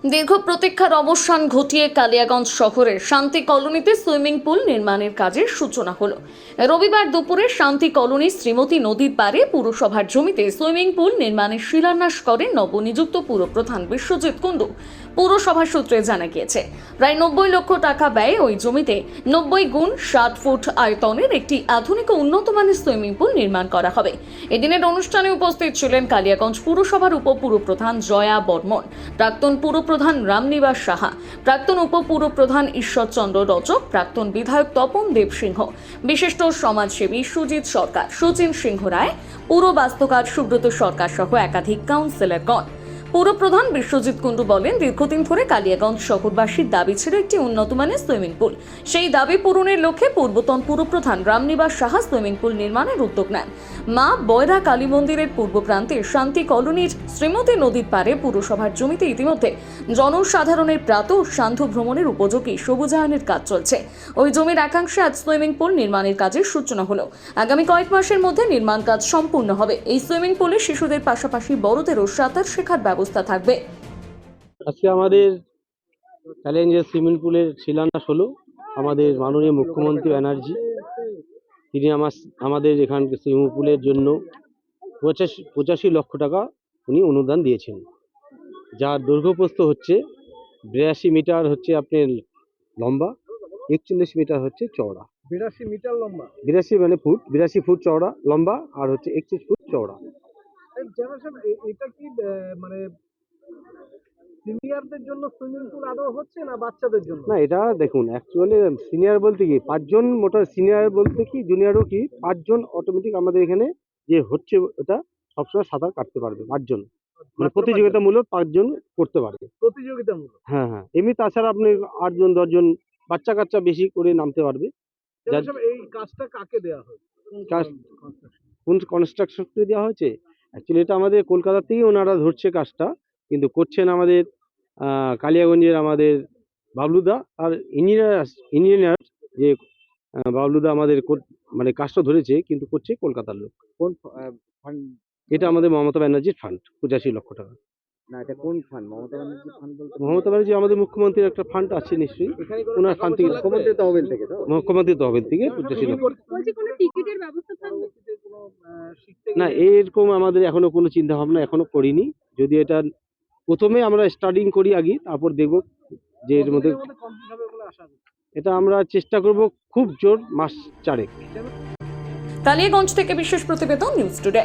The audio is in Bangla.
দীর্ঘ প্রতীক্ষার অবসান ঘটিয়ে কালিয়াগঞ্জ শহরের শান্তি কলোনিতে সুইমিং পুল নির্মাণের কাজের সূচনা হলো। রবিবার দুপুরে শান্তি কলোনি শ্রীমতী নদীর পাড়ে পুরসভার জমিতে সুইমিং পুল নির্মাণের শিলান্যাস করেন নবনিযুক্ত পুরপ্রধান বিশ্বজিৎ কুণ্ডু। পুরসভা সূত্রে জানা গিয়েছে, প্রায় 90 লক্ষ টাকা ব্যয়ে ওই জমিতে 90x60 ফুট আয়তনের একটি আধুনিক ও উন্নত মানের সুইমিং পুল নির্মাণ করা হবে। এদিনের অনুষ্ঠানে উপস্থিত ছিলেন কালিয়াগঞ্জ পুরসভার উপপুরপ্রধান জয়া বর্মন, প্রাক্তন পুরপ্রধান রামনিবাস সাহা, প্রাক্তন উপপুরপ্রধান ঈশ্বরচন্দ্র রচক, প্রাক্তন বিধায়ক তপন দেব সিংহ, বিশিষ্ট সমাজসেবী সুজিত সরকার, সচিন সিংহ রায়, পুর বাস্তুকার সুব্রত সরকার সহ একাধিক কাউন্সিলরগণ। পুরপ্রধান বিশ্বজিৎ কুণ্ডু বলেন, দীর্ঘদিন ধরে কালিয়াগঞ্জ শহরবাসীর দাবি ছিল একটি উন্নত মানের সুইমিং পুল। সেই দাবি পূরণের লক্ষ্যে পূর্বতন পুরপ্রধান রামনিবাস সাহা সুইমিং পুল নির্মাণের উদ্যোগ নেন। মা বয়রা কালী মন্দিরের পূর্ব প্রান্তে শান্তি কলোনির শ্রীমতী নদীর পাড়ে পুরসভার জমিতে ইতিমধ্যে জনসাধারণের প্রাতঃ সান্ধ্য ভ্রমণের উপযোগী সবুজায়নের কাজ চলছে। ওই জমির একাংশে আজ সুইমিং পুল নির্মাণের কাজের সূচনা হলো। আগামী কয়েক মাসের মধ্যে নির্মাণ কাজ সম্পূর্ণ হবে। এই সুইমিং পুলে শিশুদের পাশাপাশি বড়দেরও সাঁতার শেখার ব্যবস্থা থাকবে। আজকে আমাদের চ্যালেঞ্জের সুইমিং পুলের শিলান্যাস হলো আমাদের মাননীয় মুখ্যমন্ত্রী ব্যানার্জি। তিনি আমাদের এখানকার সুইমিং পুলের জন্য 85 লক্ষ টাকা উনি অনুদান দিয়েছেন, যার দৈর্ঘ্যপ্রস্থ হচ্ছে 82 মিটার হচ্ছে আপনার লম্বা, 41 মিটার হচ্ছে চওড়া। 82 মিটার লম্বা, 82 মানে ফুট, 82 ফুট চওড়া লম্বা, আর হচ্ছে 41 ফুট চওড়া। এটা কি মানে সিনিয়রদের জন্য সুইমিং পুল আদৌ হচ্ছে না বাচ্চাদের জন্য? না, এটা দেখুন, অ্যাকচুয়ালি সিনিয়র বলতে কি 5 জন, মোটর সিনিয়র বলতে কি জুনিয়রও কি 5 জন অটোমেটিক আমাদের এখানে যে হচ্ছে, ওটা সবসময় সাঁতার কাটতে পারবে 5 জন, মানে প্রতিযোগিতামূলক 5 জন করতে পারবে। প্রতিযোগিতামূলক, হ্যাঁ হ্যাঁ, এমনি তাছাড়া আপনি 8 জন 10 জন বাচ্চা কাচ্চা বেশি করে নামতে পারবে। এই কাজটা কাকে দেওয়া হয়? কাজ কোন কনস্ট্রাকশন দেওয়া হয়েছে? অ্যাকচুয়ালি এটা আমাদের কলকাতা থেকেই ওনারা ধরছে কাজটা, কিন্তু করছেন আমাদের কালিয়াগঞ্জের আমাদের বাবলুদা আর ইঞ্জিনিয়ার যে বাবলুদা আমাদের মানে কাজটা ধরেছে, কিন্তু করছে কলকাতার লোক। কোন ফান্ড? এটা আমাদের মমতা ব্যানার্জির ফান্ড, 85 লক্ষ টাকা। না, এটা কোন ফান্ড? মমতা ব্যানার্জি ফান্ড বলতে মমতা ব্যানার্জি আমাদের মুখ্যমন্ত্রীর একটা ফান্ড আছে নিশ্চয়ই, ওনার ফান্ড থেকে, মুখ্যমন্ত্রী তহবিল থেকে। তো মুখ্যমন্ত্রী তহবিল থেকে 85 লক্ষ। বলছি কোনো টিকিটের ব্যবস্থা থাকবে? না, এরকম আমাদের এখনো কোনো চিন্তা ভাবনা এখনো করিনি। যদি এটা প্রথমে আমরা স্টার্টিং করি আগে, তারপর দেখব যে এর মধ্যে কমপ্লিট হবে বলে আশা করি। এটা আমরা চেষ্টা করব খুব জোর মাস 4। কালিয়াগঞ্জ থেকে বিশেষ প্রতিবেদন, নিউজ টুডে।